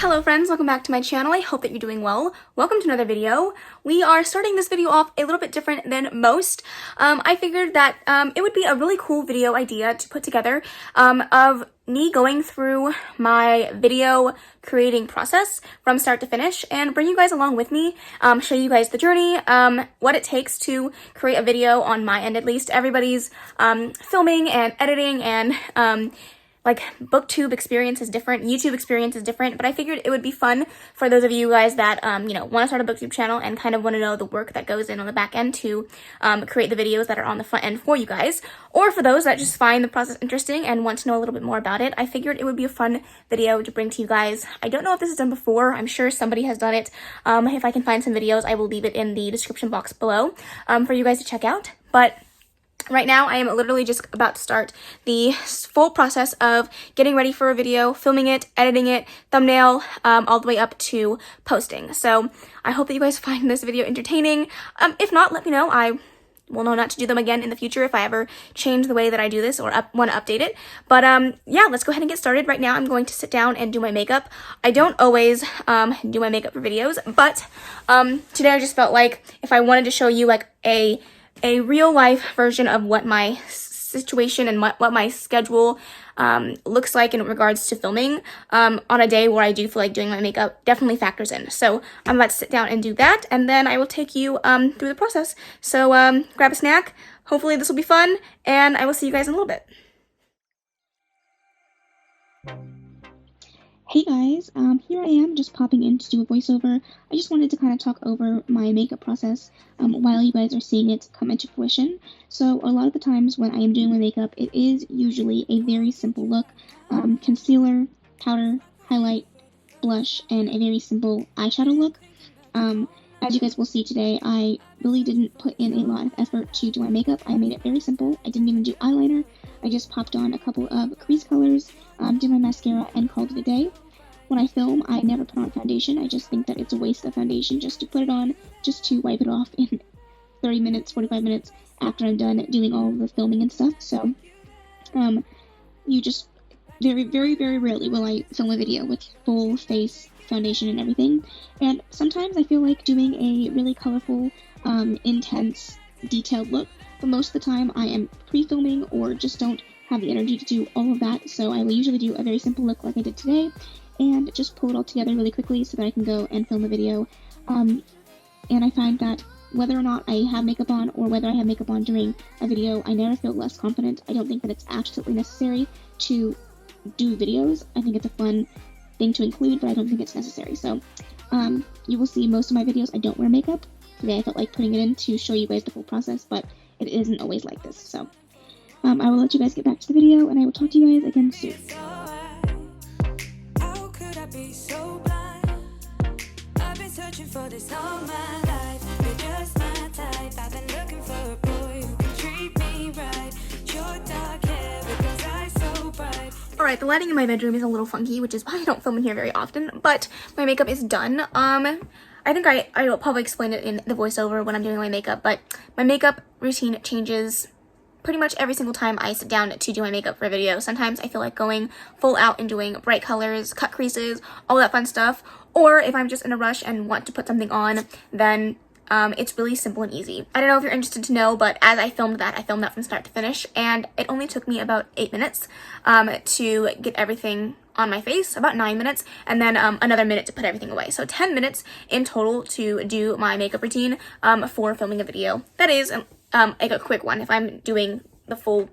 Hello friends, welcome back to my channel. I hope that you're doing well. Welcome to another video. We are starting this video off a little bit different than most. I figured that it would be a really cool video idea to put together of me going through my video creating process from start to finish and bring you guys along with me, show you guys the journey, what it takes to create a video on my end at least. Everybody's filming and editing and like booktube experience is different, YouTube experience is different, but I figured it would be fun for those of you guys that, want to start a booktube channel and kind of want to know the work that goes in on the back end to create the videos that are on the front end for you guys, or for those that just find the process interesting and want to know a little bit more about it. I figured it would be a fun video to bring to you guys. I don't know if this is done before. I'm sure somebody has done it. If I can find some videos, I will leave it in the description box below for you guys to check out, but right now, I am literally just about to start the full process of getting ready for a video, filming it, editing it, thumbnail, all the way up to posting. So I hope that you guys find this video entertaining. If not, let me know. I will know not to do them again in the future if I ever change the way that I do this or want to update it. But yeah, let's go ahead and get started. Right now, I'm going to sit down and do my makeup. I don't always do my makeup for videos, but today I just felt like if I wanted to show you like a real life version of what my situation and what my schedule looks like in regards to filming on a day where I do feel like doing my makeup definitely factors in. So I'm about to sit down and do that, and then I will take you through the process. So grab a snack. Hopefully this will be fun, and I will see you guys in a little bit. Hey guys, here I am just popping in to do a voiceover. I just wanted to kind of talk over my makeup process while you guys are seeing it come into fruition. So a lot of the times when I am doing my makeup, it is usually a very simple look. Concealer, powder, highlight, blush, and a very simple eyeshadow look. As you guys will see today, I really didn't put in a lot of effort to do my makeup. I made it very simple. I didn't even do eyeliner. I just popped on a couple of crease colors, did my mascara, and called it a day. When I film, I never put on foundation. I just think that it's a waste of foundation just to put it on, just to wipe it off in 30 minutes, 45 minutes after I'm done doing all of the filming and stuff. So, you just, very, very, very rarely will I film a video with full face foundation and everything. And sometimes I feel like doing a really colorful, intense, detailed look, but most of the time I am pre-filming or just don't have the energy to do all of that. So I will usually do a very simple look like I did today, and just pull it all together really quickly so that I can go and film a video. And I find that whether or not I have makeup on or whether I have makeup on during a video, I never feel less confident. I don't think that it's absolutely necessary to do videos. I think it's a fun thing to include, but I don't think it's necessary. So you will see most of my videos I don't wear makeup. Today I felt like putting it in to show you guys the full process, but it isn't always like this. So I will let you guys get back to the video, and I will talk to you guys again soon. Be so blind. I've been searching for this all my life. You're just my type. I've been looking for a boy who can treat me right. Your dark hair because I so bright. Alright, the lighting in my bedroom is a little funky, which is why I don't film in here very often, but my makeup is done. I think I will probably explain it in the voiceover when I'm doing my makeup, but my makeup routine changes pretty much every single time I sit down to do my makeup for a video. Sometimes I feel like going full out and doing bright colors, cut creases, all that fun stuff. Or if I'm just in a rush and want to put something on, then it's really simple and easy. I don't know if you're interested to know, but as I filmed that from start to finish, and it only took me about 8 minutes to get everything on my face, about 9 minutes, and then another minute to put everything away. So 10 minutes in total to do my makeup routine for filming a video. That is like a quick one. If I'm doing the full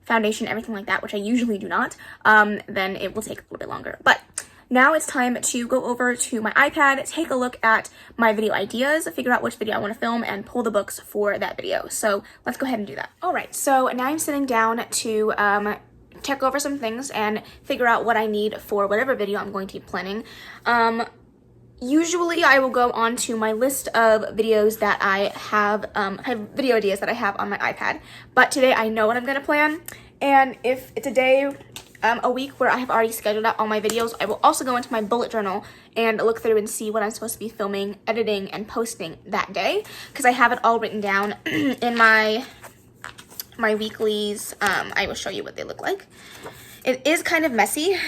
foundation, everything like that, which I usually do not, then it will take a little bit longer. But now it's time to go over to my iPad, take a look at my video ideas, figure out which video I want to film, and pull the books for that video. So let's go ahead and do that. Alright, so now I'm sitting down to check over some things and figure out what I need for whatever video I'm going to be planning. Usually I will go on to my list of videos that I have video ideas that I have on my iPad, but today I know what I'm going to plan, and if it's a day, a week where I have already scheduled out all my videos, I will also go into my bullet journal and look through and see what I'm supposed to be filming, editing, and posting that day, because I have it all written down in my weeklies. I will show you what they look like. It is kind of messy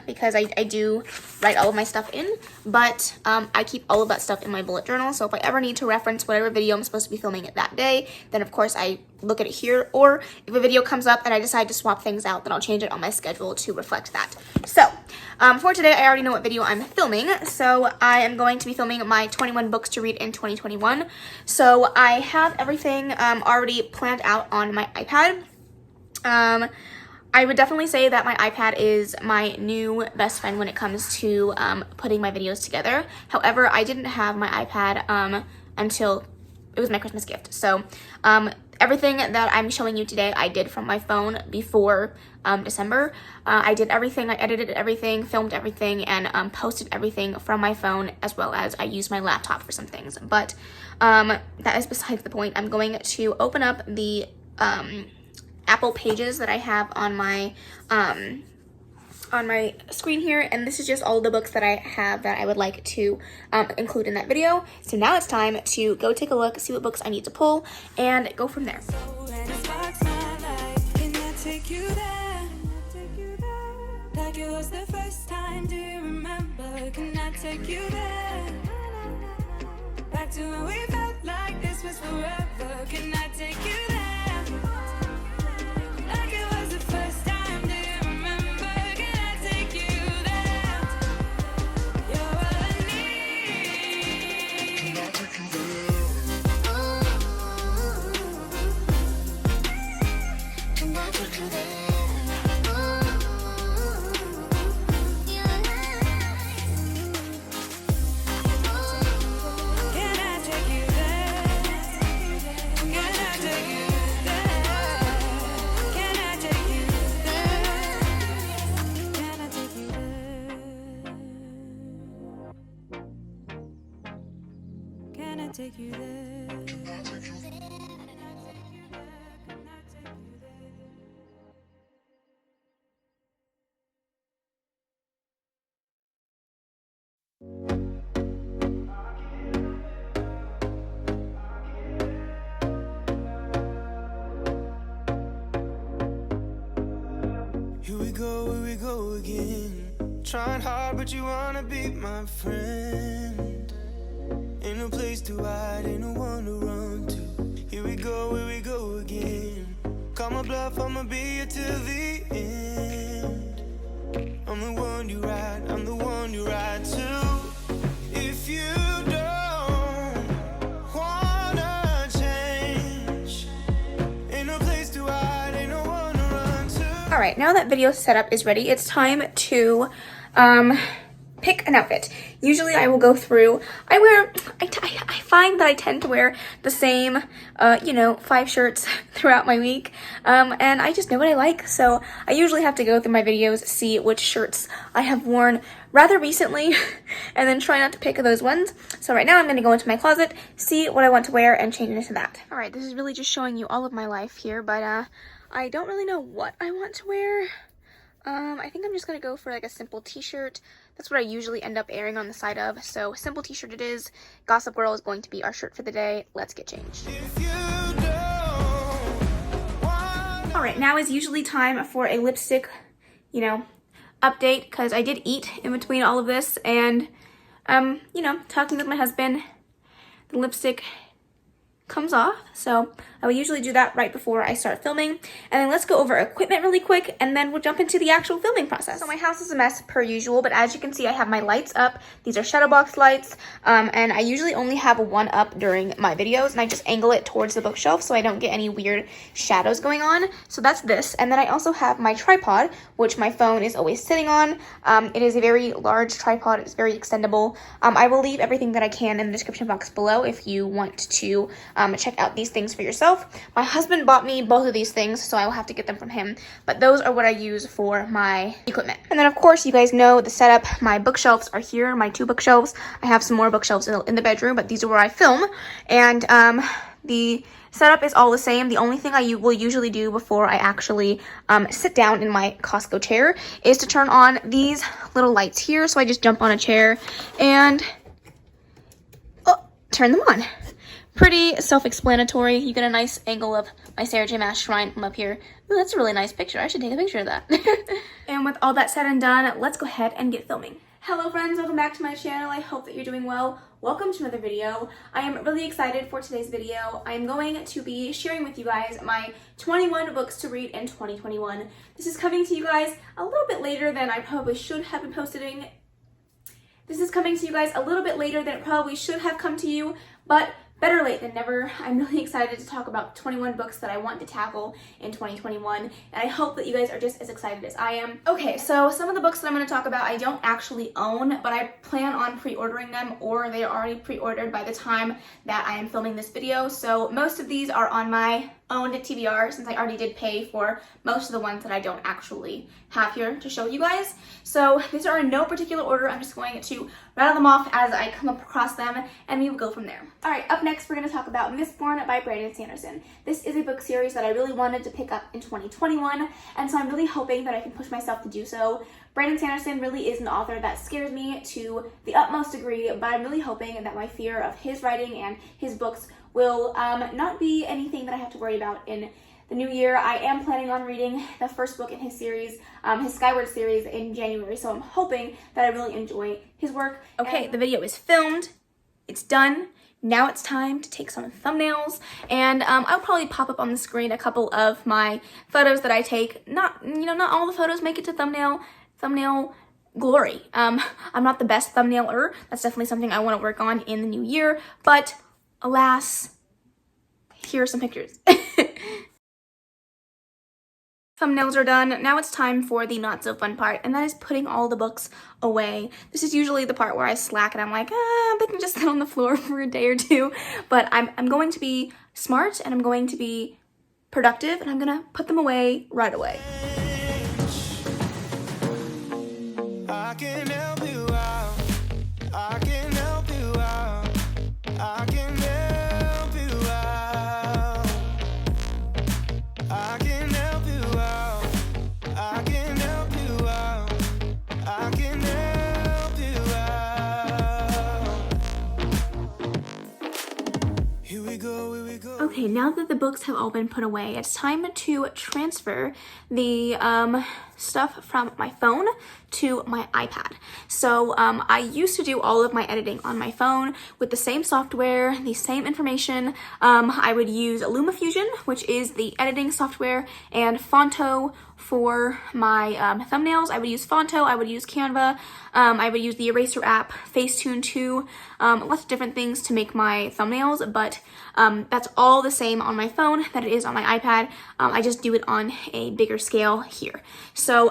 because I do write all of my stuff in, but I keep all of that stuff in my bullet journal. So if I ever need to reference whatever video I'm supposed to be filming it that day, then of course I look at it here. Or if a video comes up and I decide to swap things out, then I'll change it on my schedule to reflect that. So for today, I already know what video I'm filming. So I am going to be filming my 21 books to read in 2021. So I have everything already planned out on my iPad. I would definitely say that my iPad is my new best friend when it comes to putting my videos together. However, I didn't have my iPad until it was my Christmas gift. So everything that I'm showing you today, I did from my phone before December. I did everything. I edited everything, filmed everything, and posted everything from my phone, as well as I used my laptop for some things. But that is besides the point. I'm going to open up the Apple Pages that I have on my screen here, and this is just all the books that I have that I would like to include in that video. So now it's time to go take a look, see what books I need to pull, and go from there. Like it was the first time, do you remember? Can I take you there? Back to when we felt like this was forever. Can I take you there? Like it was the first time, do you remember? Can I take you there? You're all I need. Can I take you there? Can I take you there? Take you there. Here we go again. Trying hard, but you wanna be my friend. Ain't no place to hide, ain't no one to run to. Here we go again. Call my bluff, I'ma be here till the end. I'm the one you ride, I'm the one you ride to. If you don't wanna change, ain't no place to hide, ain't no one to run to. Alright, now that video setup is ready, it's time to pick an outfit. Usually I will go through, I find that I tend to wear the same, 5 shirts throughout my week, and I just know what I like, so I usually have to go through my videos, see which shirts I have worn rather recently, and then try not to pick those ones. So right now I'm going to go into my closet, see what I want to wear, and change into that. Alright, this is really just showing you all of my life here, but I don't really know what I want to wear. I think I'm just gonna go for like a simple t-shirt. That's what I usually end up airing on the side of. So simple t-shirt it is. Gossip Girl is going to be our shirt for the day. Let's get changed. Alright, now is usually time for a lipstick, update, because I did eat in between all of this, and talking with my husband, the lipstick comes off, so I will usually do that right before I start filming. And then let's go over equipment really quick, and then we'll jump into the actual filming process. So my house is a mess per usual, but as you can see, I have my lights up. These are shadow box lights, and I usually only have one up during my videos, and I just angle it towards the bookshelf so I don't get any weird shadows going on. So that's this. And then I also have my tripod, which my phone is always sitting on. It is a very large tripod. It's very extendable. I will leave everything that I can in the description box below if you want to check out these things for yourself. My husband bought me both of these things, so I will have to get them from him, but those are what I use for my equipment. And then of course, you guys know the setup. My bookshelves are here, my 2 bookshelves. I have some more bookshelves in the bedroom, but these are where I film, and the setup is all the same. The only thing I will usually do before I actually sit down in my Costco chair is to turn on these little lights here. So I just jump on a chair and turn them on. pretty self-explanatory. You get a nice angle of my Sarah J. Maas shrine from up here. Ooh, that's a really nice picture. I should take a picture of that. And with all that said and done, let's go ahead and get filming. Hello friends, welcome back to my channel. I hope that you're doing well. Welcome to another video. I am really excited for today's video. I am going to be sharing with you guys my 21 books to read in 2021. This is coming to you guys a little bit later than I probably should have been posting. This is coming to you guys a little bit later than it probably should have come to you, but better late than never. I'm really excited to talk about 21 books that I want to tackle in 2021, and I hope that you guys are just as excited as I am. Okay, so some of the books that I'm going to talk about I don't actually own, but I plan on pre-ordering them, or they are already pre-ordered by the time that I am filming this video. So most of these are on my owned TBR, since I already did pay for most of the ones that I don't actually have here to show you guys. So these are in no particular order. I'm just going to rattle them off as I come across them, and we will go from there. All right, up next we're going to talk about Mistborn by Brandon Sanderson. This is a book series that I really wanted to pick up in 2021, and so I'm really hoping that I can push myself to do so. Brandon Sanderson really is an author that scares me to the utmost degree, but I'm really hoping that my fear of his writing and his books will not be anything that I have to worry about in the new year. I am planning on reading the first book in his series, his Skyward series, in January, so I'm hoping that I really enjoy his work. Okay, the video is filmed, it's done. Now it's time to take some thumbnails, and I'll probably pop up on the screen a couple of my photos that I take. Not all the photos make it to thumbnail glory. I'm not the best thumbnailer. That's definitely something I want to work on in the new year, but alas, here are some pictures. Thumbnails are done. Now it's time for the not so fun part, and that is putting all the books away. This is usually the part where I slack and I'm like, they can just sit on the floor for a day or two, but I'm going to be smart and I'm going to be productive, and I'm gonna put them away right away. I can help you out. I can help you out. I can help you out. I can help you out. I can help you out. I can help you out. Here we go, here we go. Okay, now that the books have all been put away, it's time to transfer the stuff from my phone to my iPad. So I used to do all of my editing on my phone with the same software, the same information. I would use LumaFusion, which is the editing software, and Phonto for my thumbnails. I would use Phonto, I would use Canva, I would use the eraser app, FaceTune too, lots of different things to make my thumbnails, but that's all the same on my phone that it is on my iPad. I just do it on a bigger scale here. So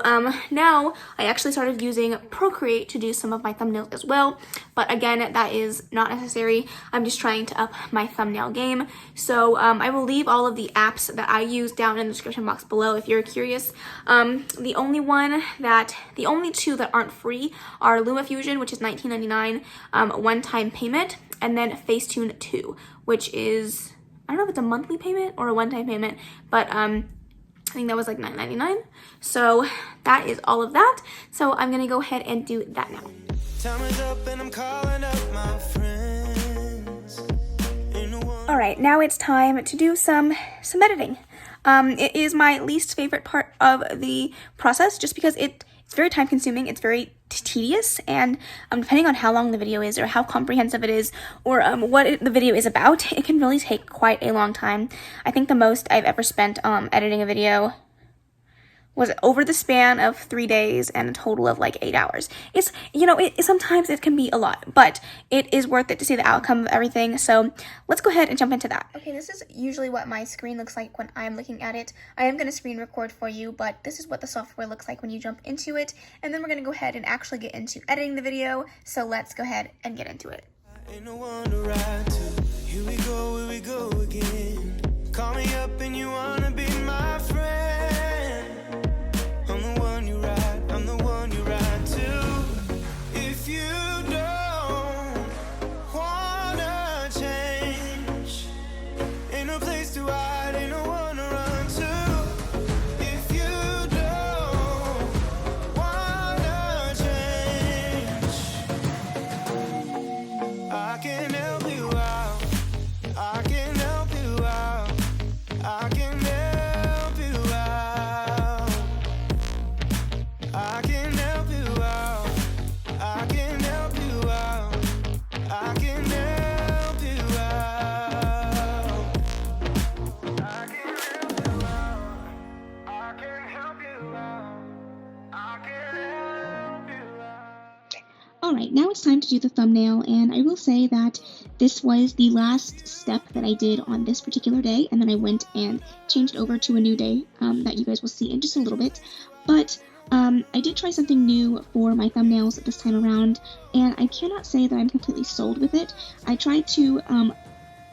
now I actually started using Procreate to do some of my thumbnails as well, but again, that is not necessary. I'm just trying to up my thumbnail game. So I will leave all of the apps that I use down in the description box below if you're curious. The only two that aren't free are LumaFusion, which is $19.99 one-time payment, and then FaceTune 2, which is, I don't know if it's a monthly payment or a one-time payment, but I think that was like $9.99. So that is all of that. So I'm gonna go ahead and do that now. Time is up and I'm calling up my friends. All right, now it's time to do some editing. It is my least favorite part of the process, just because it's very time consuming, it's very tedious, and depending on how long the video is or how comprehensive it is, or what the video is about, it can really take quite a long time. I think the most I've ever spent editing a video was over the span of 3 days and a total of like 8 hours. It's, sometimes it can be a lot, but it is worth it to see the outcome of everything. So let's go ahead and jump into that. Okay, this is usually what my screen looks like when I'm looking at it. I am going to screen record for you, but this is what the software looks like when you jump into it. And then we're going to go ahead and actually get into editing the video. So let's go ahead and get into it. Ain't no one to ride to. Here we go again. Call me up and you wanna be my friend. I'm the one you ride to. If you don't wanna change, ain't no place to hide, ain't no one to run to. If you don't wanna change, I can help you out. I Alright, now it's time to do the thumbnail, and I will say that this was the last step that I did on this particular day, and then I went and changed over to a new day that you guys will see in just a little bit. But I did try something new for my thumbnails this time around, and I cannot say that I'm completely sold with it. I tried to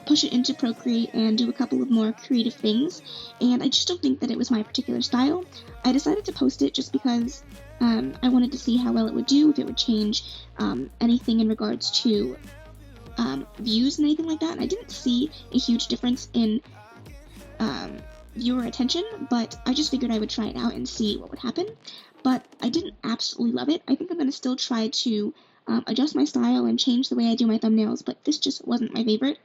push it into Procreate and do a couple of more creative things, and I just don't think that it was my particular style. I decided to post it just because I wanted to see how well it would do, if it would change anything in regards to views and anything like that. And I didn't see a huge difference in viewer attention, but I just figured I would try it out and see what would happen. But I didn't absolutely love it. I think I'm going to still try to adjust my style and change the way I do my thumbnails, but this just wasn't my favorite.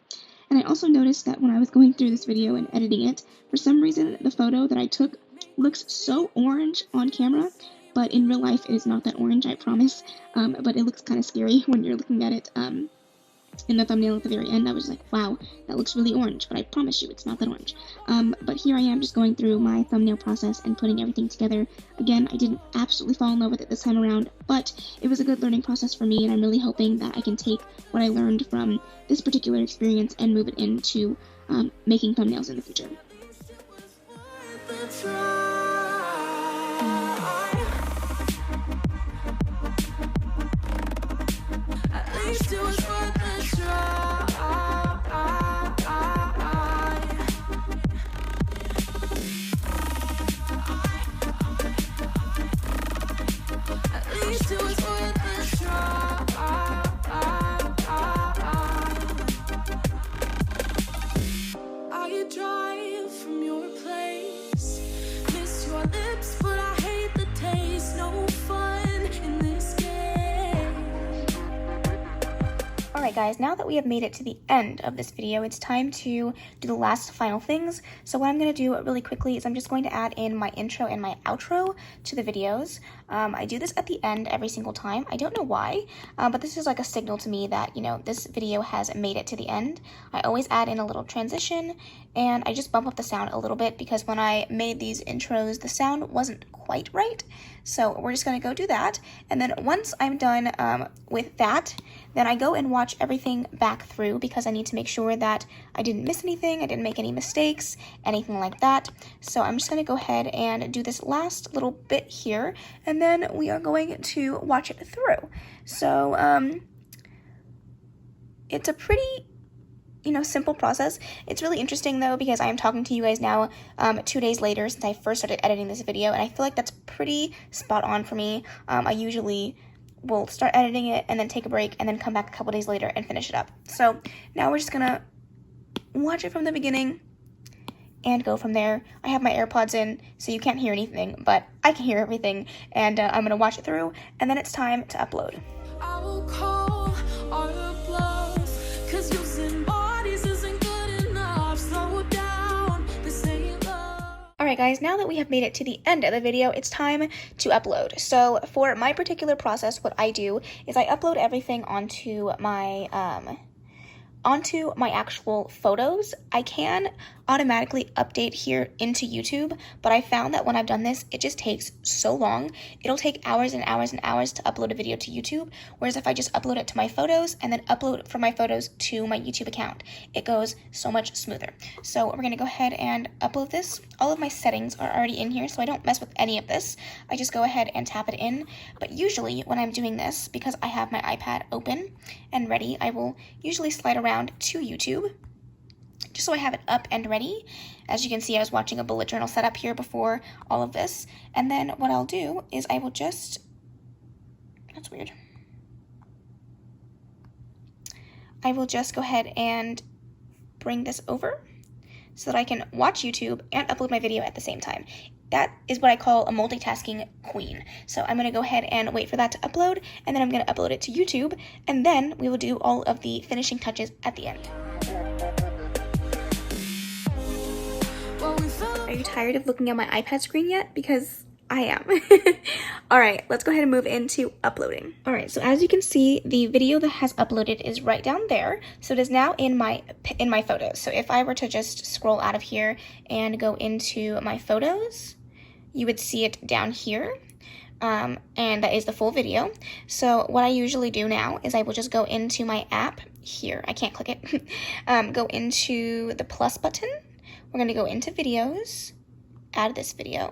And I also noticed that when I was going through this video and editing it, for some reason the photo that I took looks so orange on camera, but in real life it is not that orange, I promise. But it looks kind of scary when you're looking at it in the thumbnail at the very end. I was like, wow, that looks really orange, but I promise you it's not that orange. But here I am just going through my thumbnail process and putting everything together. Again, I didn't absolutely fall in love with it this time around, but it was a good learning process for me, and I'm really hoping that I can take what I learned from this particular experience and move it into making thumbnails in the future. Alright guys, now that we have made it to the end of this video, it's time to do the last final things. So what I'm going to do really quickly is I'm just going to add in my intro and my outro to the videos. I do this at the end every single time. I don't know why, but this is like a signal to me that, you know, this video has made it to the end. I always add in a little transition, and I just bump up the sound a little bit because when I made these intros, the sound wasn't quite right. So we're just going to go do that, and then once I'm done with that, then I go and watch everything back through because I need to make sure that I didn't miss anything, I didn't make any mistakes, anything like that. So I'm just going to go ahead and do this last little bit here, and then we are going to watch it through. So it's a pretty, you know, simple process. It's really interesting though because I am talking to you guys now 2 days later since I first started editing this video, and I feel like that's pretty spot on for me. I usually will start editing it and then take a break and then come back a couple days later and finish it up. So now we're just gonna watch it from the beginning and go from there. I have my AirPods in, so you can't hear anything, but I can hear everything, and I'm gonna watch it through, and then it's time to upload. I will call all the bluff, 'cause using bodies isn't good enough. Slow down, this ain't love. Alright guys, now that we have made it to the end of the video, it's time to upload. So for my particular process, what I do is I upload everything onto my actual photos. I can automatically update here into YouTube, but I found that when I've done this, it just takes so long. It'll take hours and hours and hours to upload a video to YouTube, whereas if I just upload it to my photos and then upload from my photos to my YouTube account, it goes so much smoother. So we're going to go ahead and upload this. All of my settings are already in here, so I don't mess with any of this. I just go ahead and tap it in, but usually when I'm doing this, because I have my iPad open and ready, I will usually slide around to YouTube, just so I have it up and ready. As you can see, I was watching a bullet journal setup here before all of this. And then what I'll do is I will just, that's weird. I will just go ahead and bring this over so that I can watch YouTube and upload my video at the same time. That is what I call a multitasking queen. So I'm going to go ahead and wait for that to upload, and then I'm going to upload it to YouTube, and then we will do all of the finishing touches at the end. Are you tired of looking at my iPad screen yet? Because I am. Alright, let's go ahead and move into uploading. Alright, so as you can see, the video that has uploaded is right down there. So it is now in my photos. So if I were to just scroll out of here and go into my photos, you would see it down here. and that is the full video. So what I usually do now is I will just go into my app here. I can't click it. Go into the plus button. We're going to go into videos, add this video.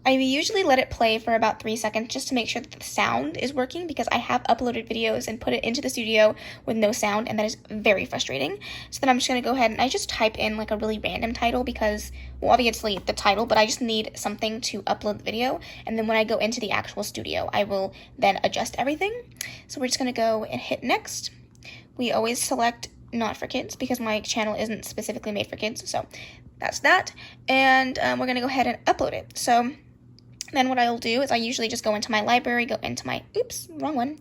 I usually let it play for about 3 seconds just to make sure that the sound is working, because I have uploaded videos and put it into the studio with no sound, and that is very frustrating. So then I'm just going to go ahead and I just type in like a really random title because, well, obviously the title, but I just need something to upload the video. And then when I go into the actual studio, I will then adjust everything. So we're just going to go and hit next. We always select not for kids because my channel isn't specifically made for kids. So that's that. And we're going to go ahead and upload it. So then what I'll do is I usually just go into my library, go into my, oops, wrong one,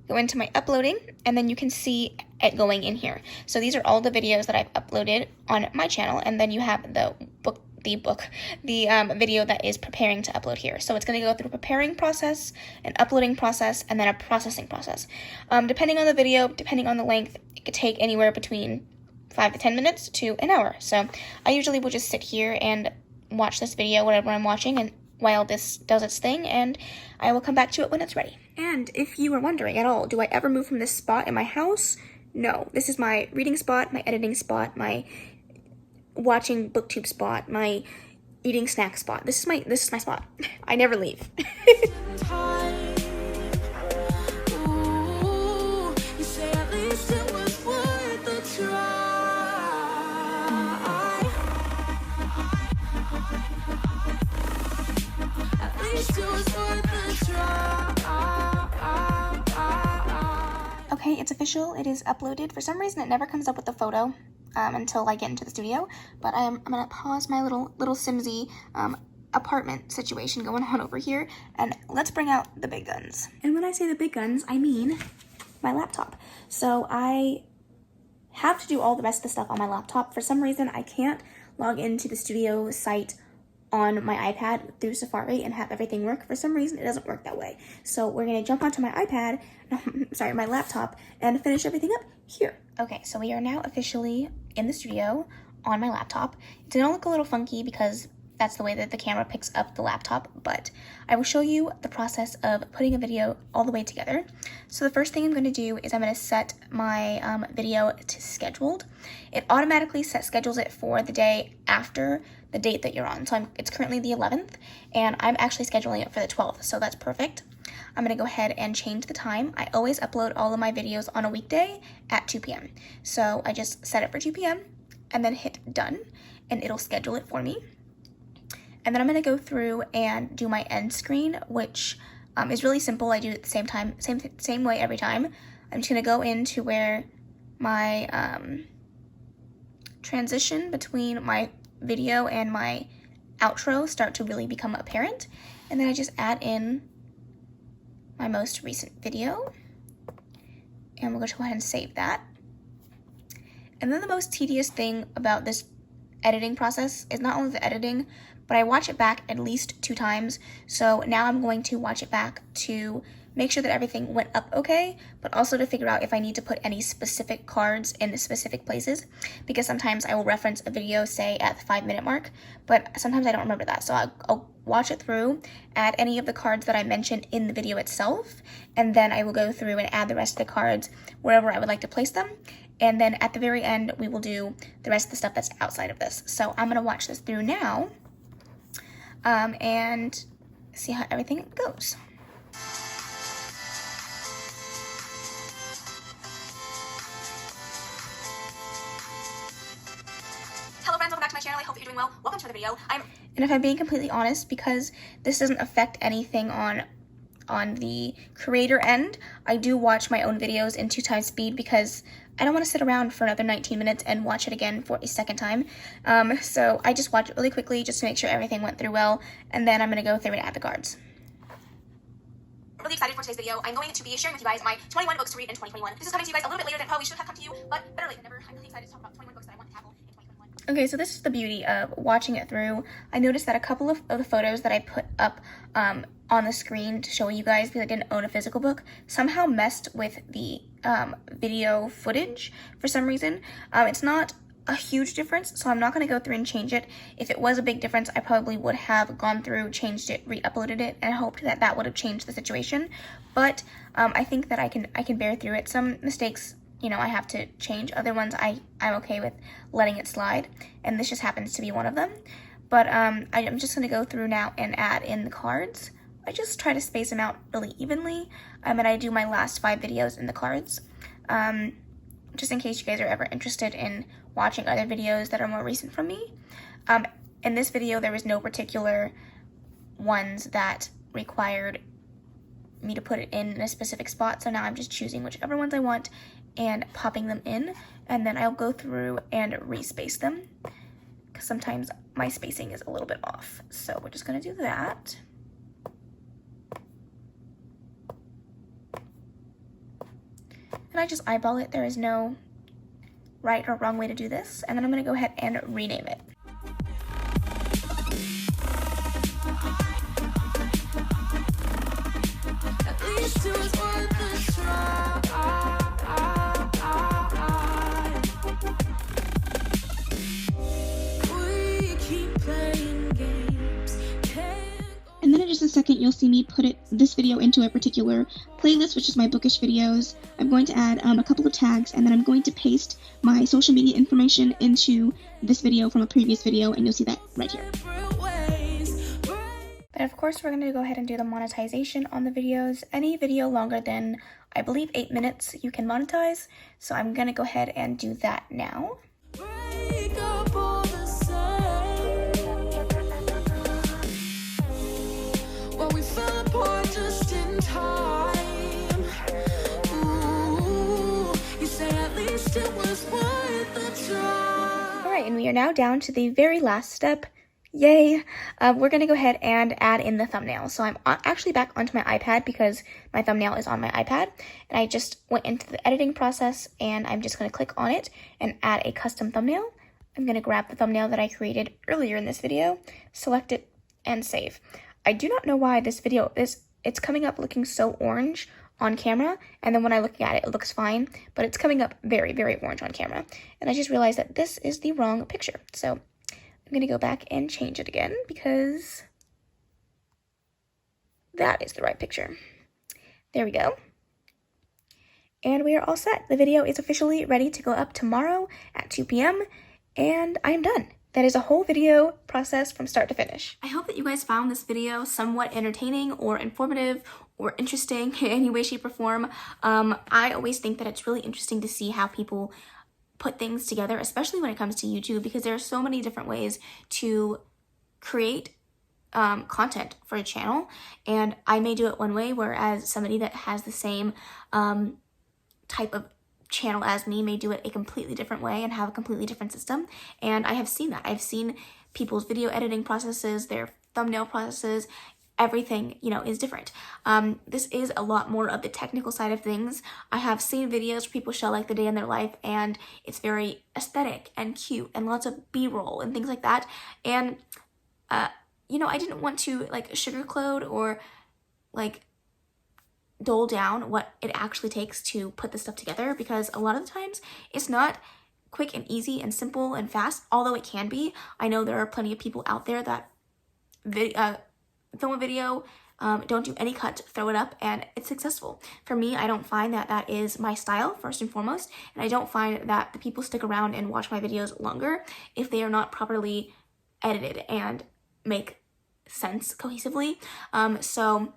go into my uploading, and then you can see it going in here. So these are all the videos that I've uploaded on my channel, and then you have the video that is preparing to upload here. So it's going to go through a preparing process, an uploading process, and then a processing process. Depending on the video, depending on the length, it could take anywhere between 5 to 10 minutes to an hour. So I usually will just sit here and watch this video, whatever I'm watching, and while this does its thing, and I will come back to it when it's ready. And if you were wondering at all, do I ever move from this spot in my house? No. This is my reading spot, my editing spot, my watching booktube spot, my eating snack spot. This is my spot. I never leave. Okay, it's official. It is uploaded. For some reason, it never comes up with the photo until I get into the studio. But I'm gonna pause my little Simsy apartment situation going on over here, and let's bring out the big guns. And when I say the big guns, I mean my laptop. So I have to do all the rest of the stuff on my laptop. For some reason, I can't log into the studio site on my iPad through Safari and have everything work. For some reason, it doesn't work that way. So we're gonna jump onto my iPad, my laptop, and finish everything up here. Okay, so we are now officially in the studio on my laptop. It's gonna look a little funky because that's the way that the camera picks up the laptop, but I will show you the process of putting a video all the way together. So the first thing I'm going to do is I'm going to set my video to scheduled. It automatically schedules it for the day after the date that you're on. So it's currently the 11th, and I'm actually scheduling it for the 12th, so that's perfect. I'm going to go ahead and change the time. I always upload all of my videos on a weekday at 2 p.m. So I just set it for 2 p.m. and then hit done, and it'll schedule it for me. And then I'm going to go through and do my end screen, which is really simple. I do it at the same time, same way every time. I'm just going to go into where my transition between my video and my outro start to really become apparent. And then I just add in my most recent video. And we'll go ahead and save that. And then the most tedious thing about this editing process is not only the editing, but I watch it back at least 2 times. So now I'm going to watch it back to make sure that everything went up okay, but also to figure out if I need to put any specific cards in specific places, because sometimes I will reference a video, say at the 5-minute mark, but sometimes I don't remember that. So I'll watch it through, add any of the cards that I mentioned in the video itself, and then I will go through and add the rest of the cards wherever I would like to place them. And then at the very end, we will do the rest of the stuff that's outside of this. So I'm going to watch this through now and see how everything goes. Hello friends, welcome back to my channel. I hope that you're doing well. Welcome to the video. And if I'm being completely honest, because this doesn't affect anything on the creator end, I do watch my own videos in 2 times speed because I don't want to sit around for another 19 minutes and watch it again for a second time. So I just watch it really quickly just to make sure everything went through well, and then I'm going to go through and add the cards. I'm really excited for today's video. I'm going to be sharing with you guys my 21 books to read in 2021. This is coming to you guys a little bit later than it probably should have come to you, but better late than never. I'm really excited to talk about 21 books that I want to tackle in 2021. Okay, so this is the beauty of watching it through. I noticed that a couple of the photos that I put up on the screen to show you guys, because I didn't own a physical book, somehow messed with the video footage for some reason. It's not a huge difference, so I'm not going to go through and change it. If it was a big difference, I probably would have gone through, changed it, re-uploaded it, and hoped that that would have changed the situation. But I think that I can bear through it. Some mistakes, you know, I have to change. Other ones I'm okay with letting it slide, and this just happens to be one of them. But I'm just going to go through now and add in the cards. I just try to space them out really evenly, and I do my last 5 videos in the cards. Just in case you guys are ever interested in watching other videos that are more recent from me. In this video, there was no particular ones that required me to put it in a specific spot, so now I'm just choosing whichever ones I want and popping them in, and then I'll go through and respace them, because sometimes my spacing is a little bit off. So we're just going to do that. And I just eyeball it. There is no right or wrong way to do this. And then I'm going to go ahead and rename it. At least it was worth the try. We keep playing games. And then in just a second, you'll see me put this video into a particular playlist, which is my bookish videos. I'm going to add a couple of tags, and then I'm going to paste my social media information into this video from a previous video, and you'll see that right here. But of course, we're going to go ahead and do the monetization on the videos. Any video longer than, I believe, 8 minutes, you can monetize. So I'm going to go ahead and do that now. Alright, and we are now down to the very last step. Yay! We're going to go ahead and add in the thumbnail. So I'm actually back onto my iPad because my thumbnail is on my iPad. And I just went into the editing process, and I'm just going to click on it and add a custom thumbnail. I'm going to grab the thumbnail that I created earlier in this video, select it, and save. I do not know why this video it's coming up looking so orange on camera, and then when I look at it, it looks fine, but it's coming up very, very orange on camera. And I just realized that this is the wrong picture. So I'm going to go back and change it again because that is the right picture. There we go. And we are all set. The video is officially ready to go up tomorrow at 2 p.m. and I am done. That is a whole video process from start to finish. I hope that you guys found this video somewhat entertaining or informative or interesting in any way, shape, or form. I always think that it's really interesting to see how people put things together, especially when it comes to YouTube, because there are so many different ways to create content for a channel, and I may do it one way, whereas somebody that has the same type of channel as me may do it a completely different way and have a completely different system. And I have seen that. I've seen people's video editing processes, their thumbnail processes, everything, you know, is different. This is a lot more of the technical side of things. I have seen videos where people show like the day in their life, and it's very aesthetic and cute and lots of B-roll and things like that. And you know, I didn't want to like sugarcoat or like dole down what it actually takes to put this stuff together, because a lot of the times it's not quick and easy and simple and fast, although it can be. I know there are plenty of people out there that film a video, don't do any cut, throw it up, and it's successful. For me, I don't find that that is my style, first and foremost, and I don't find that the people stick around and watch my videos longer if they are not properly edited and make sense cohesively. So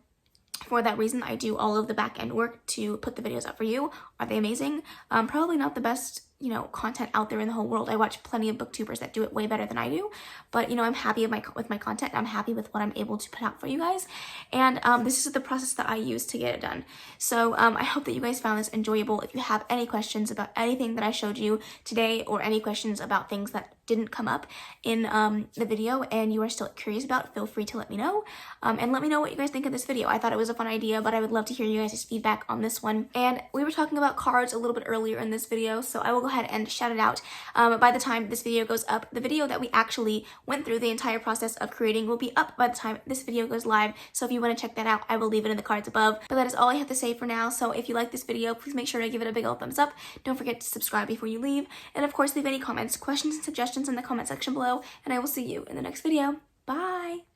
for that reason, I do all of the back end work to put the videos up for you. Are they amazing? Probably not the best, you know, content out there in the whole world. I watch plenty of booktubers that do it way better than I do, but you know, I'm happy with my content. I'm happy with what I'm able to put out for you guys, and this is the process that I use to get it done. So I hope that you guys found this enjoyable. If you have any questions about anything that I showed you today, or any questions about things that didn't come up in the video and you are still curious about, feel free to let me know. And let me know what you guys think of this video. I thought it was a fun idea, but I would love to hear you guys' feedback on this one. And we were talking about cards a little bit earlier in this video, so I will go ahead and shout it out. By the time this video goes up, the video that we actually went through the entire process of creating will be up by the time this video goes live. So if you want to check that out, I will leave it in the cards above. But that is all I have to say for now. So if you like this video, please make sure to give it a big old thumbs up. Don't forget to subscribe before you leave. And of course, leave any comments, questions, and suggestions in the comment section below. And I will see you in the next video. Bye!